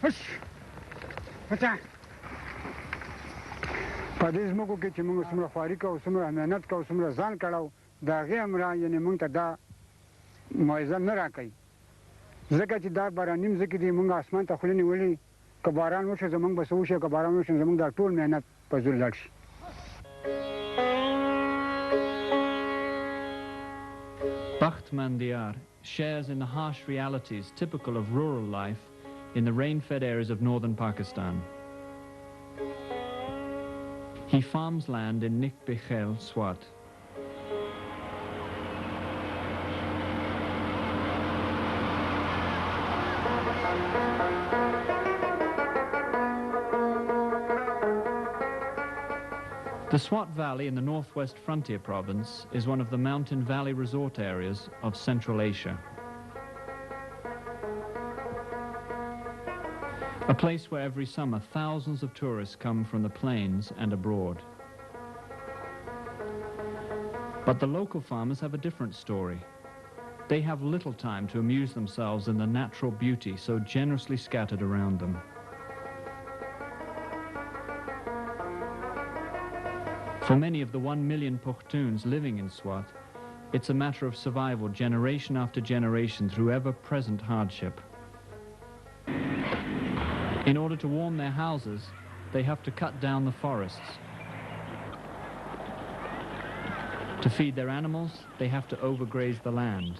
هش بچا په دې زموږ کې چې موږ څومره خواري کوو څومره مهنت کوو څومره ځان کړو د هغې امرا یعنې موږ ته دا معاوضه نه راکوي ځکه چې دا باراني مځکې دي موږ اسمان ته خوله نیولې که باران وشي زموږ به څه وشي که باران وشي زموږ دا ټول مهنت په زور لاړ شي Bachtmandiar shares in the harsh realities typical of rural life in the rain-fed areas of northern Pakistan. He farms land in Nik Bichel, Swat. The Swat Valley in the northwest frontier province is one of the mountain valley resort areas of Central Asia. A place where every summer thousands of tourists come from the plains and abroad. But the local farmers have a different story. They have little time to amuse themselves in the natural beauty so generously scattered around them. For many of the 1 million Pukhtuns living in Swat, it's a matter of survival generation after generation through ever-present hardship. In order to warm their houses, they have to cut down the forests. To feed their animals, they have to overgraze the land.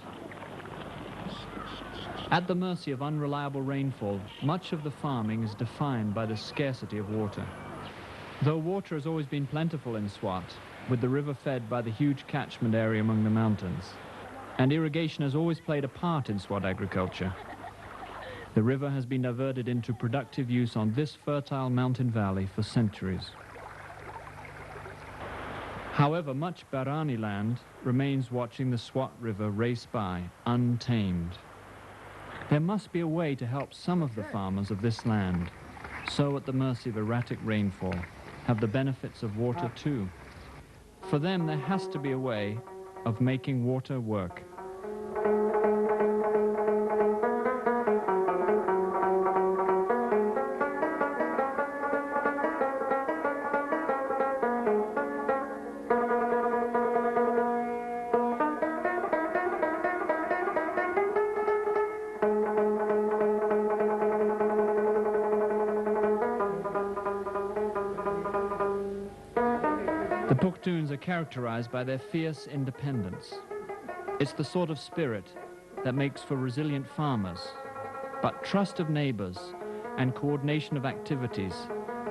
At the mercy of unreliable rainfall, much of the farming is defined by the scarcity of water. Though water has always been plentiful in Swat, with the river fed by the huge catchment area among the mountains, and irrigation has always played a part in Swat agriculture, the river has been diverted into productive use on this fertile mountain valley for centuries. However, much Barani land remains watching the Swat River race by, untamed. There must be a way to help some of the farmers of this land, so at the mercy of erratic rainfall, have the benefits of water too. For them, there has to be a way of making water work. The Pukhtuns are characterized by their fierce independence. It's the sort of spirit that makes for resilient farmers, but trust of neighbors and coordination of activities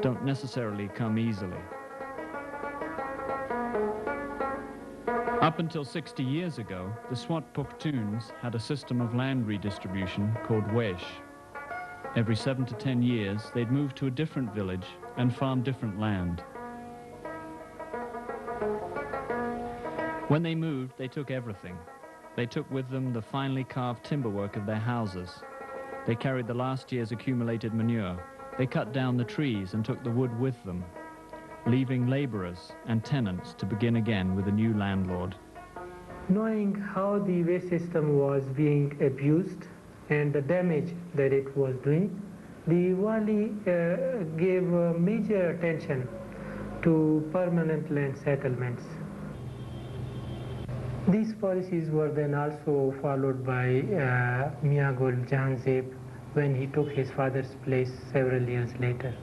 don't necessarily come easily. Up until 60 years ago, the Swat Pukhtuns had a system of land redistribution called Wesh. Every 7 to 10 years, they'd move to a different village and farm different land. When they moved, they took everything. They took with them the finely carved timberwork of their houses. They carried the last year's accumulated manure. They cut down the trees and took the wood with them, leaving laborers and tenants to begin again with a new landlord. Knowing how the waste system was being abused and the damage that it was doing, the Wali gave major attention to permanent land settlements. These policies were then also followed by Miagul Jahanzeb when he took his father's place several years later.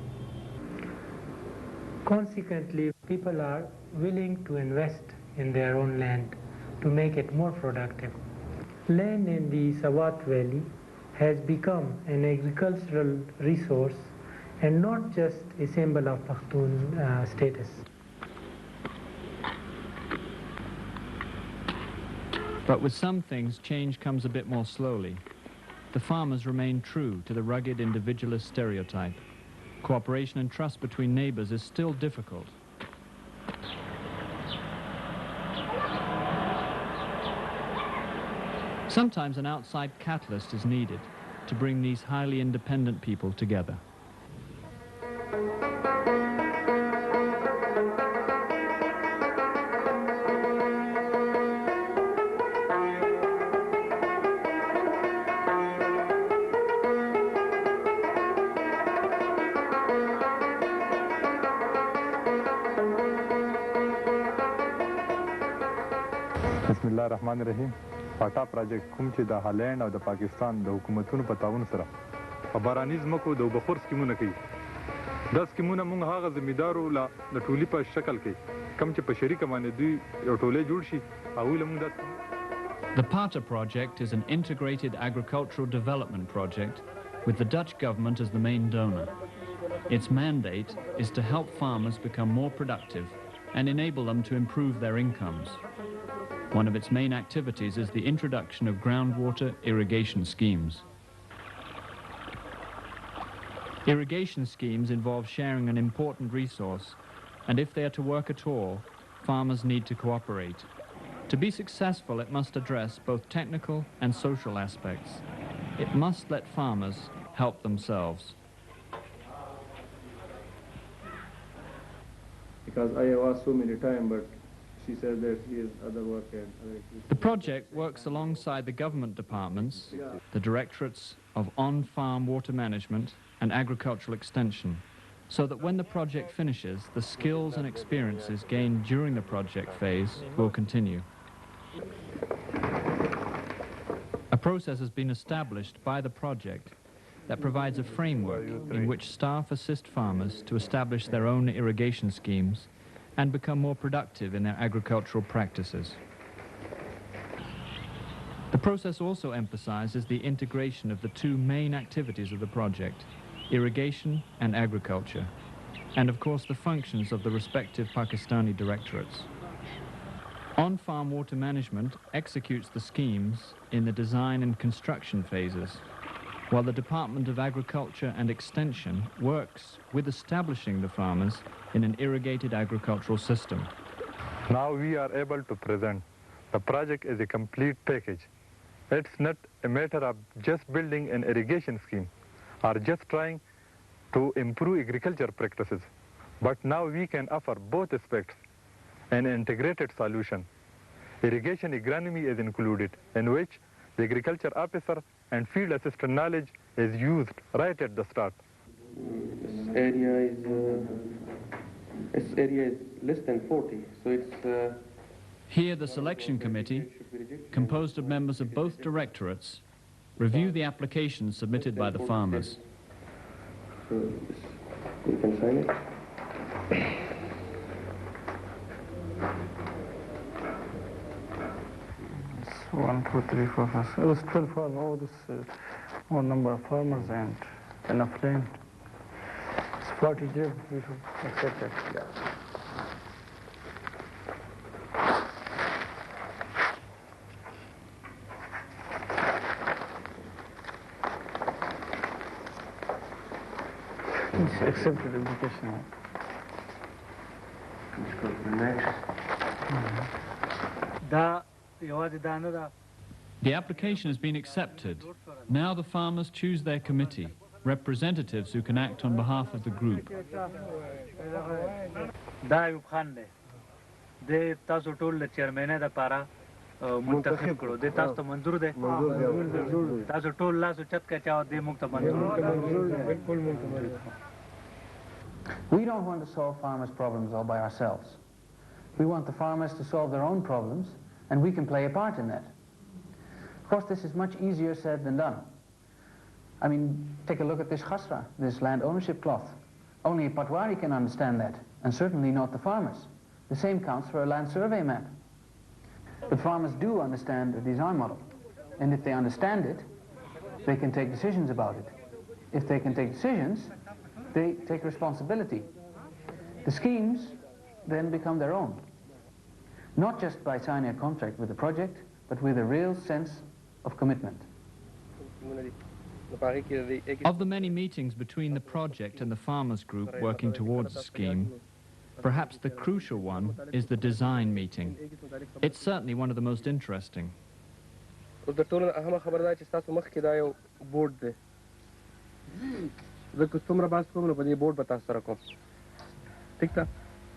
Consequently, people are willing to invest in their own land to make it more productive. Land in the Swat Valley has become an agricultural resource and not just a symbol of Pakhtun status. But with some things, change comes a bit more slowly. The farmers remain true to the rugged individualist stereotype. Cooperation and trust between neighbors is still difficult. Sometimes an outside catalyst is needed to bring these highly independent people together. بسم الله الرحمن الرحیم. پاټا پروجیکټ کوم چې د هالند او د پاکستان د حکومتونو په تعاون سره په باراني ځمکو د اوبخور سکیمونه کوي. دا سکیمونه موږ هغه ذمہدارو له د ټولي په شکل کې کوم چې په شریکه باندې دوی یو ټولۍ جوړ شي هغوی له موږ دا The PATA project is an integrated agricultural development project with the Dutch government as the main donor. Its mandate is to help farmers become more productive and enable them to improve their incomes. One of its main activities is the introduction of groundwater irrigation schemes. Irrigation schemes involve sharing an important resource, and if they are to work at all, farmers need to cooperate. To be successful, it must address both technical and social aspects. It must let farmers help themselves. Because I have asked so many times, but she says that he has other work and other activities. The project works alongside the government departments, the directorates of on-farm water management and agricultural extension, so that when the project finishes, the skills and experiences gained during the project phase will continue. A process has been established by the project that provides a framework in which staff assist farmers to establish their own irrigation schemes and become more productive in their agricultural practices. The process also emphasizes the integration of the two main activities of the project, irrigation and agriculture, and of course the functions of the respective Pakistani directorates. On-farm water management executes the schemes in the design and construction phases, while the Department of Agriculture and Extension works with establishing the farmers in an irrigated agricultural system. Now we are able to present the project as a complete package. It's not a matter of just building an irrigation scheme or just trying to improve agriculture practices, but now we can offer both aspects, an integrated solution. Irrigation agronomy is included, in which the agriculture officer and field assistant knowledge is used right at the start. This area is less than 40, so it's... Here the selection committee, composed of members of both directorates, review the applications submitted by the farmers. So you can sign it. 1, 2, 3, 4, 5, 6. It was 12 farmers. Oh, this one number of farmers and enough land. It's 40 jib. We should accept it. Yeah. It's accepted application. Let's go to the next. The application has been accepted. Now the farmers choose their committee, representatives who can act on behalf of the group. We don't want to solve farmers' problems all by ourselves. We want the farmers to solve their own problems, and we can play a part in that. Of course, this is much easier said than done. I mean, take a look at this khasra, this land ownership cloth. Only a Patwari can understand that, and certainly not the farmers. The same counts for a land survey map. But farmers do understand the design model, and if they understand it, they can take decisions about it. If they can take decisions, they take responsibility. The schemes then become their own, not just by signing a contract with the project, but with a real sense of commitment. Of the many meetings between the project and the farmers group working towards a scheme, perhaps the crucial one is the design meeting. It's certainly one of the most interesting.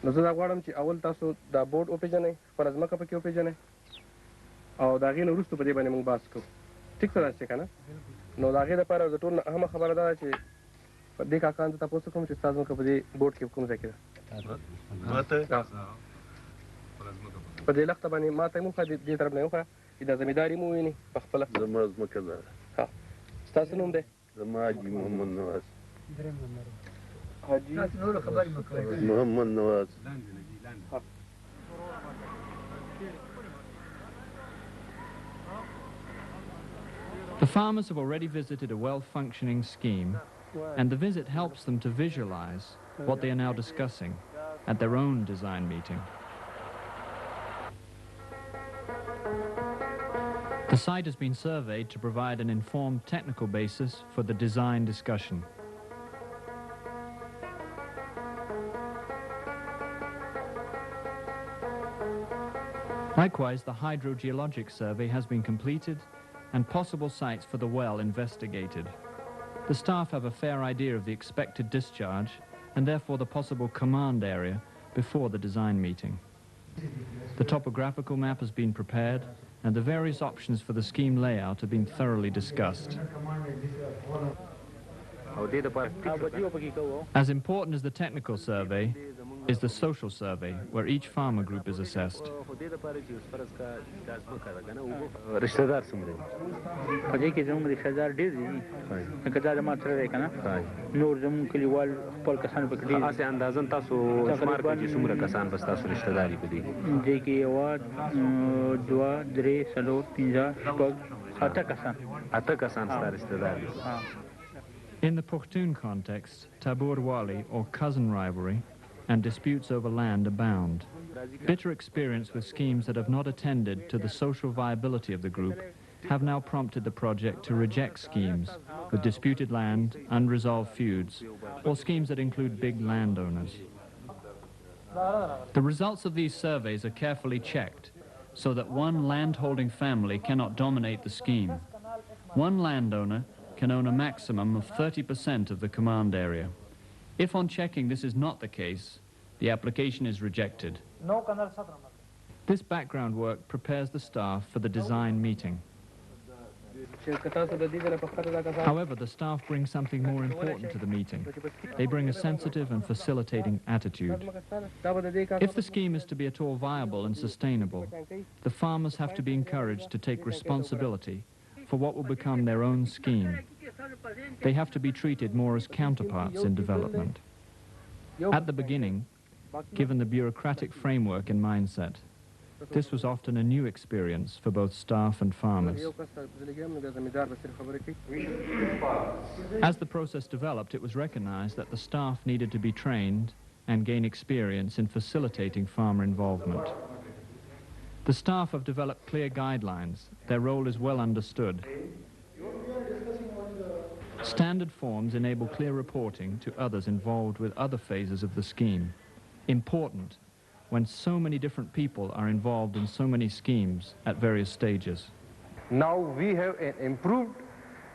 نو زه دا غواړم چې اول تاسو دا بورډ وپېژنئ خپله ځمکه پکې وپېژنئ او د هغې نه وروسته په دې باندې موږ بحث کوو ټیک ته داسې که نه نو د هغې دپاره د ټول نه اهمه خبره دا ده چې په دې کاکان ته تپوس وکړم چې ستا ځمکه په دې بورډ کې کوم ځای کې ده په دې لښته باندې ما ته یې وښه دې طرف نه یې وښه چې دا زمینداري مو وویني په خپله زما ځمکه ده ها ستاسو نوم دی زما حاجي محمد نواز حاجي محمد نواز The farmers have already visited a well-functioning scheme, and the visit helps them to visualize what they are now discussing at their own design meeting. The site has been surveyed to provide an informed technical basis for the design discussion. Likewise, the hydrogeologic survey has been completed and possible sites for the well investigated. The staff have a fair idea of the expected discharge and therefore the possible command area before the design meeting. The topographical map has been prepared and the various options for the scheme layout have been thoroughly discussed. As important as the technical survey is the social survey, where each farmer group is assessed. رشتہدار څومره په دې کې زموږ رشتہدار ډېر دي لکه دا زما تره دی که نه نور زموږ کلیوال خپل کسان پکې ډېر هسې اندازن تاسو شمار کړئ چې څومره کسان به ستاسو رشتهدار دي په دې دې کې یوه دوه درې څلور پنځه شپږ اته کسان ستا رشتهدار دي. In the Pushtun context, tabur wali or cousin rivalry and disputes over land abound. Bitter experience with schemes that have not attended to the social viability of the group have now prompted the project to reject schemes with disputed land, unresolved feuds, or schemes that include big landowners. The results of these surveys are carefully checked so that one landholding family cannot dominate the scheme. One landowner can own a maximum of 30% of the command area. If on checking this is not the case, the application is rejected. This background work prepares the staff for the design meeting. However, the staff bring something more important to the meeting. They bring a sensitive and facilitating attitude. If the scheme is to be at all viable and sustainable, the farmers have to be encouraged to take responsibility for what will become their own scheme. They have to be treated more as counterparts in development. At the beginning, given the bureaucratic framework and mindset, this was often a new experience for both staff and farmers. As the process developed, it was recognized that the staff needed to be trained and gain experience in facilitating farmer involvement. The staff have developed clear guidelines. Their role is well understood. Standard forms enable clear reporting to others involved with other phases of the scheme. Important when so many different people are involved in so many schemes at various stages. Now we have an improved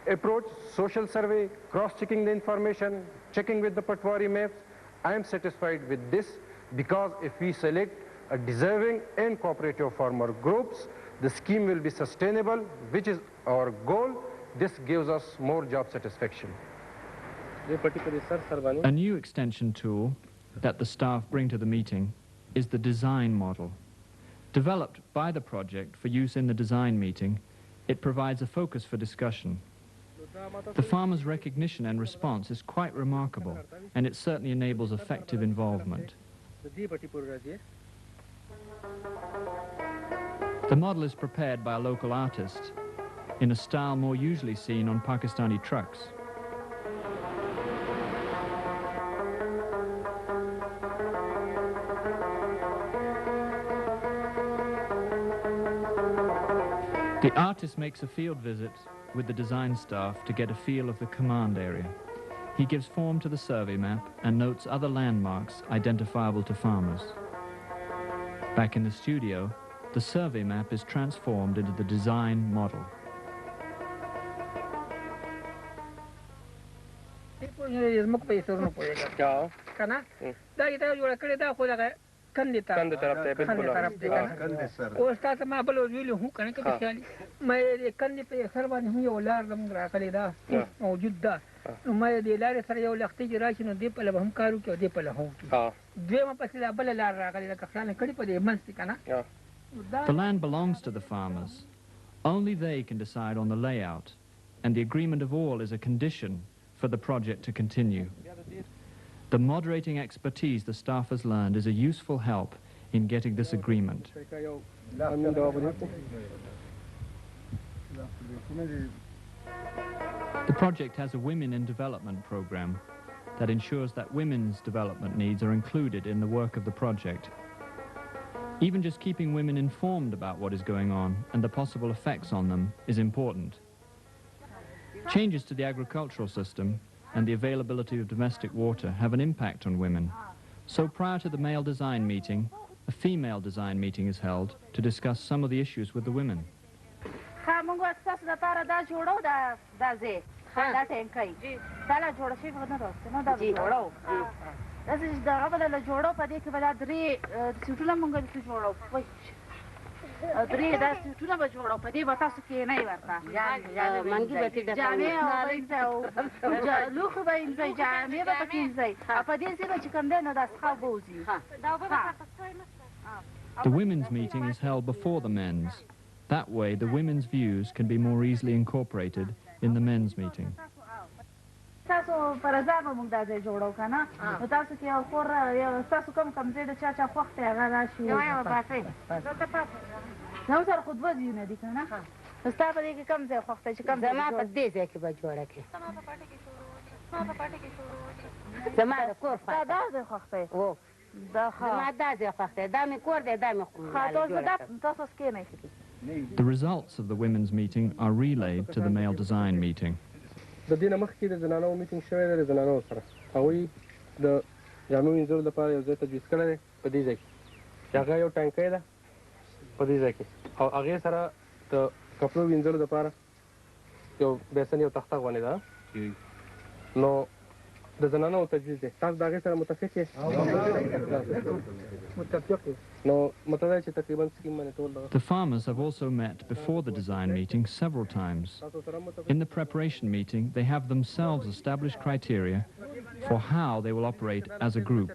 approach, social survey, cross-checking the information, checking with the Patwari maps. I am satisfied with this because if we select a deserving and cooperative farmer groups, the scheme will be sustainable, which is our goal. This gives us more job satisfaction. A new extension tool that the staff bring to the meeting is the design model. Developed by the project for use in the design meeting, it provides a focus for discussion. The farmers' recognition and response is quite remarkable, and it certainly enables effective involvement. The model is prepared by a local artist in a style more usually seen on Pakistani trucks. The artist makes a field visit with the design staff to get a feel of the command area. He gives form to the survey map and notes other landmarks identifiable to farmers. Back in the studio, the survey map is transformed into the design model. کنده طرف ته بالکل او استاد ما بل ویلو هو کنه کې خیالي مې کنده په سر باندې یو لار زموږ راکلي دا موجود ده نو مې د لارې سره یو لختي چې راشي نو دې په لبه هم کارو کې دې په له هو دویمه پسې دا بل لار راغلی لکه خلانه کړي په دې منځ کې کنه The land belongs to the farmers. Only they can decide on the layout, and the agreement of all is a condition for the project to continue. The moderating expertise the staff has learned is a useful help in getting this agreement. The project has a Women in Development program that ensures that women's development needs are included in the work of the project. Even just keeping women informed about what is going on and the possible effects on them is important. Changes to the agricultural system and the availability of domestic water have an impact on women. So prior to the male design meeting, a female design meeting is held to discuss some of the issues with the women. The women's meeting is held before the men's. That way, the women's views can be more easily incorporated in the men's meeting. The results of the women's meeting are relayed to the male design meeting. د دې نه مخکې د زنانو میټینګ شوی دی د زنانو سره هغوی د جامو وینځلو لپاره یو ځای تجویز کړی دی په دې ځای کې چې هغه یو ټانکی ده په دې ځای کې او هغې سره د کپړو وینځلو لپاره یو بیسن یو تخته غوندې ده نو د زنانو تجویز دی تاسو د هغې سره متفق یې نو متوجه چې تقریبا سکیم باندې ټول دغه The farmers have also met before the design meeting several times. In the preparation meeting, they have themselves established criteria for how they will operate as a group.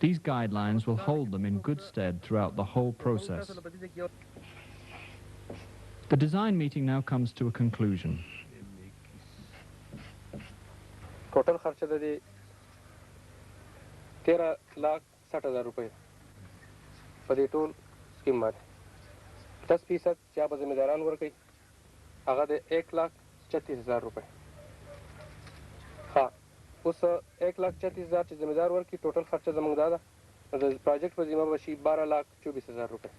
These guidelines will hold them in good stead throughout the whole process. The design meeting now comes to a conclusion. ټوټل خرچه د دې 13,60,000 روپۍ په دې ټول سکیم باندې 10% چې به ذمہداران ورکوي هغه د 1,36,000 روپۍ ها اوس 1,36,000 چې ذمہدار ورکوي ټوټل خرچه زموږ دا ده د پروجیکټ په ذمه به شي 12,24,000 روپۍ.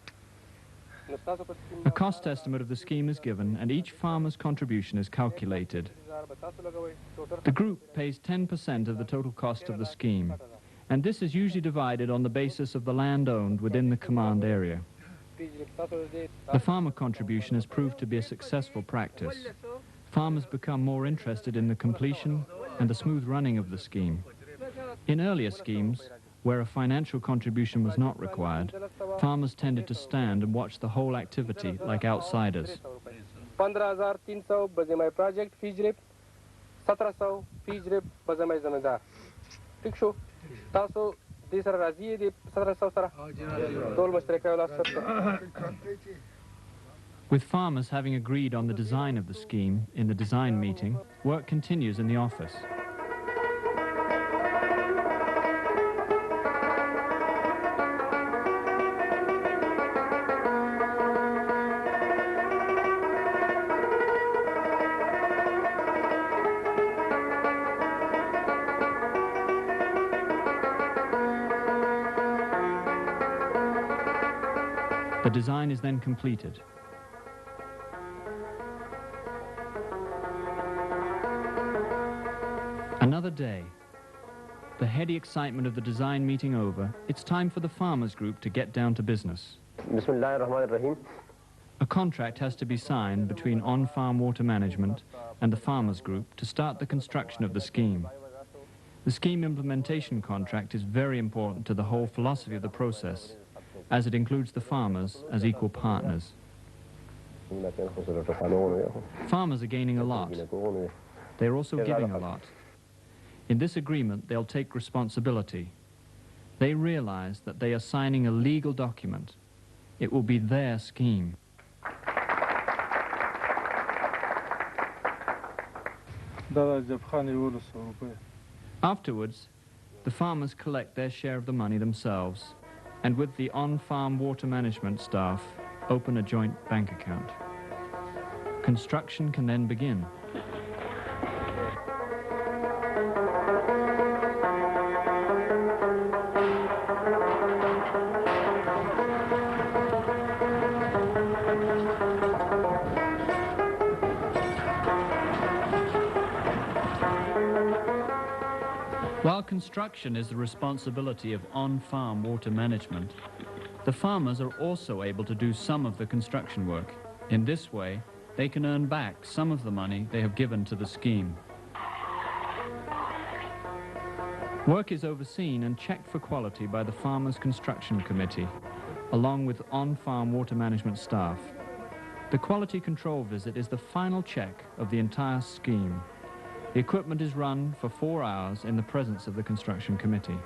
A cost estimate of the scheme is given and each farmer's contribution is calculated. The group pays 10% of the total cost of the scheme, and this is usually divided on the basis of the land owned within the command area. The farmer contribution has proved to be a successful practice. Farmers become more interested in the completion and the smooth running of the scheme. In earlier schemes, where a financial contribution was not required, farmers tended to stand and watch the whole activity like outsiders. 15,300 بزمای پروجیکټ فی جریب 1700 فی جریب بزمای زمیندار ٹھیک شو تاسو دې سره راضي دي 1700 سره ټول مشترکه ولاست. With farmers having agreed on the design of the scheme in the design meeting, work continues in the office. The design is then completed. Another day. The heady excitement of the design meeting over, it's time for the farmers group to get down to business. A contract has to be signed between on-farm water management and the farmers group to start the construction of the scheme. The scheme implementation contract is very important to the whole philosophy of the process, as it includes the farmers as equal partners. Farmers are gaining a lot. They're also giving a lot. In this agreement, they'll take responsibility. They realize that they are signing a legal document. It will be their scheme. Afterwards, the farmers collect their share of the money themselves, and with the on-farm water management staff, open a joint bank account. Construction can then begin. While construction is the responsibility of on-farm water management, the farmers are also able to do some of the construction work. In this way, they can earn back some of the money they have given to the scheme. Work is overseen and checked for quality by the Farmers' Construction Committee, along with on-farm water management staff. The quality control visit is the final check of the entire scheme. The equipment is run for 4 hours in the presence of the Construction Committee.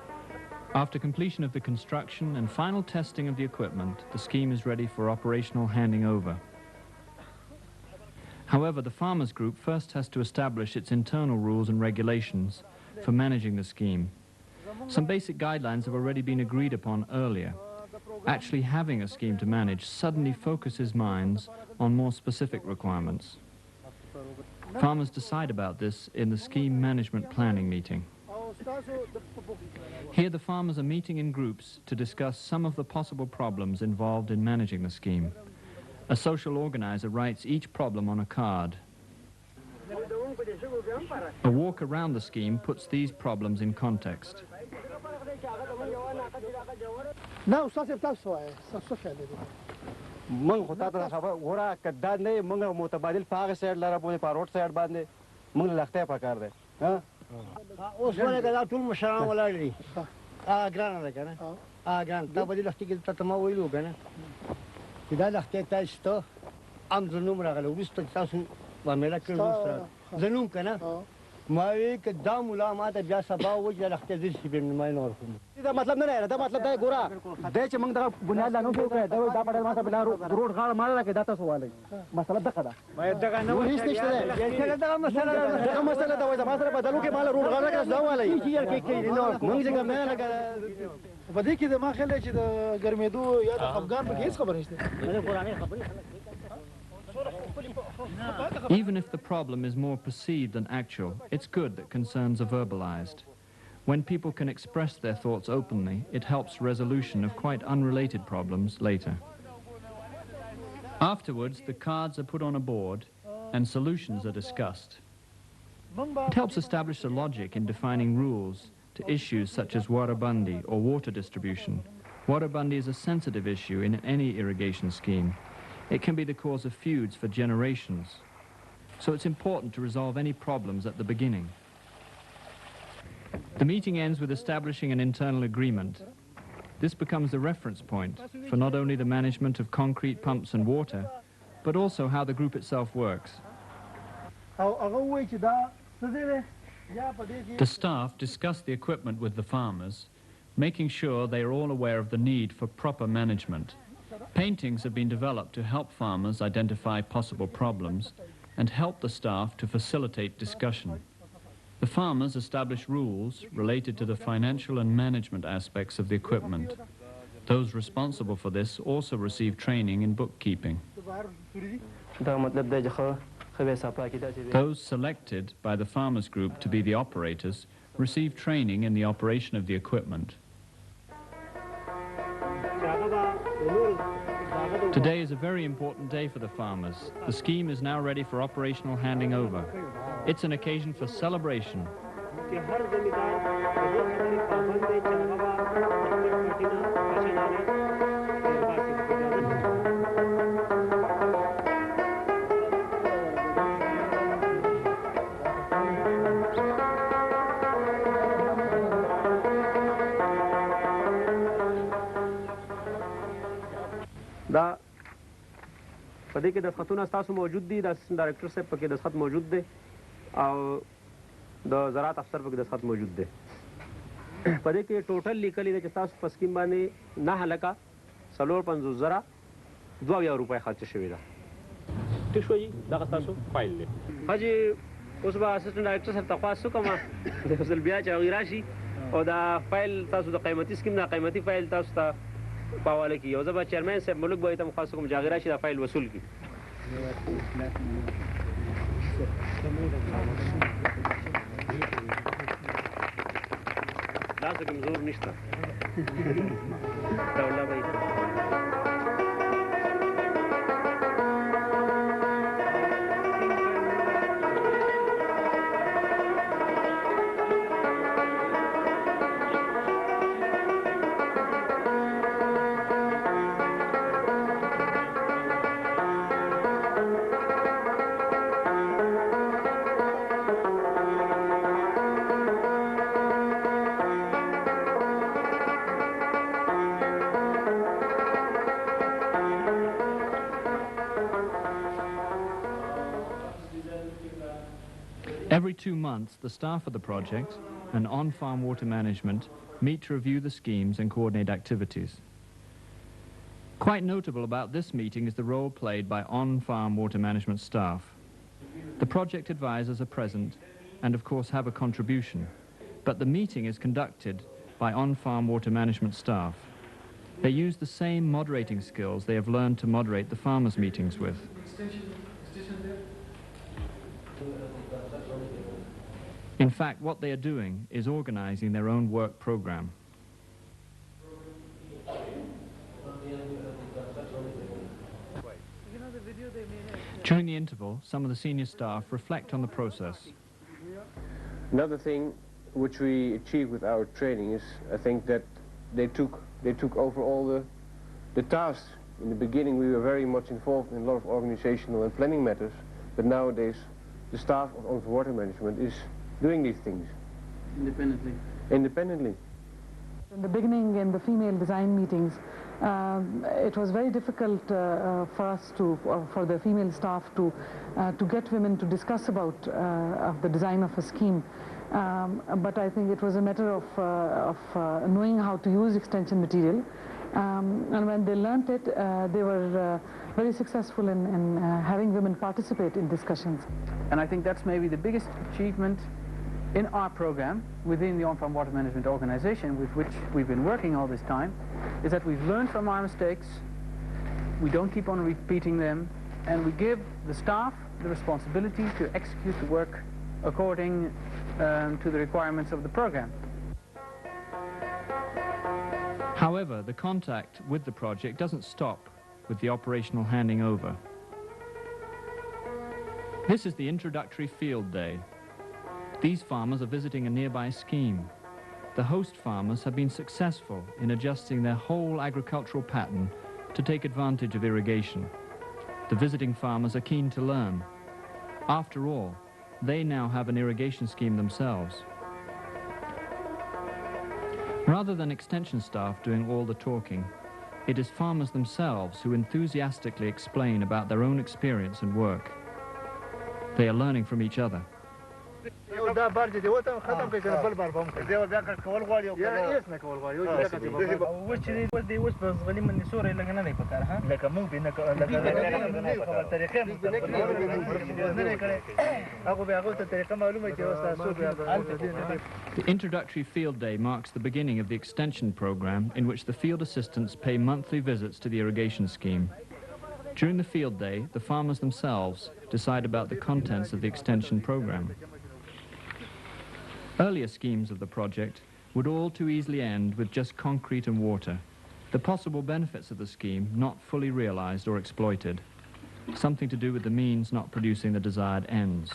After completion of the construction and final testing of the equipment, the scheme is ready for operational handing over. However, the Farmers Group first has to establish its internal rules and regulations for managing the scheme. Some basic guidelines have already been agreed upon earlier. Actually having a scheme to manage suddenly focuses minds on more specific requirements. Farmers decide about this in the scheme management planning meeting. Here the farmers are meeting in groups to discuss some of the possible problems involved in managing the scheme. A social organizer writes each problem on a card. A walk around the scheme puts these problems in context. من خطا ته خبر ورا کډاد نه موږ متبادل پاغه سایډ لاره په روډ سایډ باندې موږ لخته پکار دی ها اوس ونه دا ټول مشران ولاړ دي ګران ده کنه ګران دا په دې لخته کې ته ما ویلو کنه دا لخته تاسو ته ام زنوم راغله ورسته تاسو واملا کړو زنوم کنه ما وی ک دا مولا ما ته بیا سبا وجه لخته دې شي په ما نه ورکوم دا مطلب نه لري دا مطلب دا ګورا د چې موږ دا بنیاد لانو کې دا دا په ما ته بلا روډ غاړه مال راکې دا تاسو والي مسله دغه ده ما دغه نه هیڅ نشته ده دغه مسله دا وایي ما سره بدلو کې مال روډ غاړه کې دا والي چې موږ څنګه نه لګا په دې کې د ما خل چې د ګرمېدو یا د افغان په هیڅ خبر نشته Even if the problem is more perceived than actual, it's good that concerns are verbalized. When people can express their thoughts openly, it helps resolution of quite unrelated problems later. Afterwards, the cards are put on a board and solutions are discussed. It helps establish the logic in defining rules to issues such as Warabandi or water distribution. Warabandi is a sensitive issue in any irrigation scheme. It can be the cause of feuds for generations. So it's important to resolve any problems at the beginning. The meeting ends with establishing an internal agreement. This becomes the reference point for not only the management of concrete pumps and water, but also how the group itself works. The staff discuss the equipment with the farmers, making sure they are all aware of the need for proper management. Paintings have been developed to help farmers identify possible problems and help the staff to facilitate discussion. The farmers establish rules related to the financial and management aspects of the equipment. Those responsible for this also receive training in bookkeeping. Those selected by the farmers group to be the operators receive training in the operation of the equipment. Today is a very important day for the farmers. The scheme is now ready for operational handing over. It's an occasion for celebration. دا په دې کې د خطونه تاسو موجود دي د ډایرکټر صاحب پکې د خط موجود دی او د زراعت افسر پکې د خط موجود دی په دې کې ټوټل لیکلي دی چې تاسو په سکیم باندې 9 لکه 450 زره 2000 روپۍ خرچ شوې ده ټیک شو جی دغه تاسو فایل دی حاجی اوس به اسسټنټ ډایرکټر سره تخواست وکړم د فصل بیا چې هغوی راشي او دا فایل تاسو د قیمتي سکیم دا قیمتي فایل تاسو ته په حواله کړي او زه به چیرمین صاحب ملک به یې ته خواست وکړم چې هغوی راشي دا فایل وصول کړي داسې کمزور نشته دا والله به یې Every 2 months, the staff of the project and on-farm water management meet to review the schemes and coordinate activities. Quite notable about this meeting is the role played by on-farm water management staff. The project advisors are present and, of course, have a contribution, but the meeting is conducted by on-farm water management staff. They use the same moderating skills they have learned to moderate the farmers' meetings with. In fact, what they are doing is organizing their own work program. During the interval, some of the senior staff reflect on the process. Another thing which we achieved with our training is, I think, that they took over all the tasks. In the beginning, we were very much involved in a lot of organizational and planning matters, but nowadays, the staff of water management is doing these things. Independently. Independently. In the beginning, in the female design meetings, it was very difficult for us for the female staff to get women to discuss about the design of a scheme. But I think it was a matter of knowing how to use extension material. And when they learnt it, they were very successful in having women participate in discussions. And I think that's maybe the biggest achievement in our program within the On-Farm Water Management Organization, with which we've been working all this time, is that we've learned from our mistakes, we don't keep on repeating them, and we give the staff the responsibility to execute the work according to the requirements of the program. However, the contact with the project doesn't stop with the operational handing over. This is the introductory field day. These farmers are visiting a nearby scheme. The host farmers have been successful in adjusting their whole agricultural pattern to take advantage of irrigation. The visiting farmers are keen to learn. After all, they now have an irrigation scheme themselves. Rather than extension staff doing all the talking, it is farmers themselves who enthusiastically explain about their own experience and work. They are learning from each other. دا بار چې دی وته ختم کړي کنه بل بار به هم کړي دی بیا کول غواړي او یا هیڅ نه کول غواړي او دا کته و چې دی اوس په غلي من سورې لګ نه په کار ها لکه مونږ به نه لکه په طریقې نه کړي هغه به هغه ته طریقه معلومه چې اوس تاسو. The introductory field day marks the beginning of the extension program, in which the field assistants pay monthly visits to the irrigation scheme. During the field day, the farmers themselves decide about the contents of the extension program. Earlier schemes of the project would all too easily end with just concrete and water, the possible benefits of the scheme not fully realized or exploited, something to do with the means not producing the desired ends.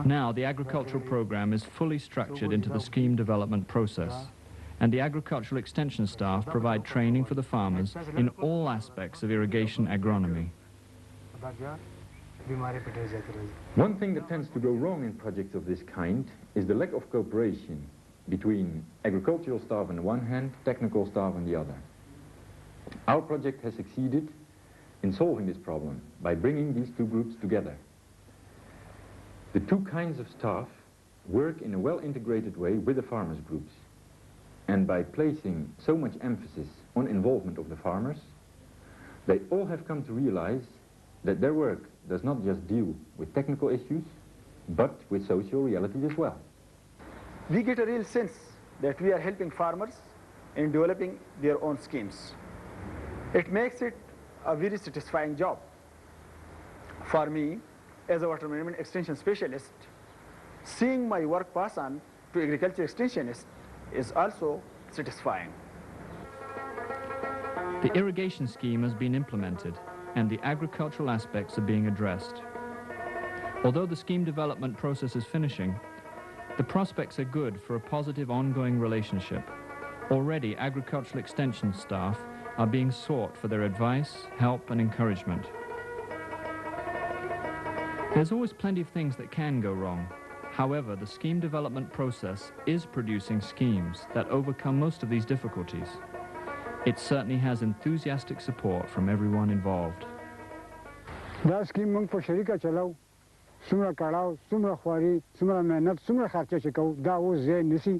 Now the agricultural program is fully structured into the scheme development process, and the agricultural extension staff provide training for the farmers in all aspects of irrigation agronomy. One thing that tends to go wrong in projects of this kind is the lack of cooperation between agricultural staff on the one hand, technical staff on the other. Our project has succeeded in solving this problem by bringing these two groups together. The two kinds of staff work in a well-integrated way with the farmers' groups, and by placing so much emphasis on involvement of the farmers, They all have come to realize that their work does not just deal with technical issues, but with social realities as well. We get a real sense that we are helping farmers in developing their own schemes. It makes it a very satisfying job. For me, as a water management extension specialist, seeing my work pass on to agriculture extensionists is also satisfying. The irrigation scheme has been implemented and the agricultural aspects are being addressed. Although the scheme development process is finishing, the prospects are good for a positive ongoing relationship. Already, agricultural extension staff are being sought for their advice, help and encouragement. There's always plenty of things that can go wrong. However, the scheme development process is producing schemes that overcome most of these difficulties. It certainly has enthusiastic support from everyone involved. دا سکیم موږ په شریکه چلاو څومره کړاو څومره خواري څومره مهنت څومره خرچه چې کوو دا اوس ځای نیسي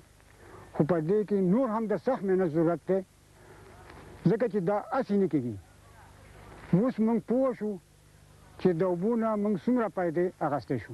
خو په دې کې نور هم د سخت مهنت ضرورت دی ځکه چې دا هسې نه کېږي اوس موږ پوه شو چې د اوبو نه موږ څومره فایدې اخیستی شو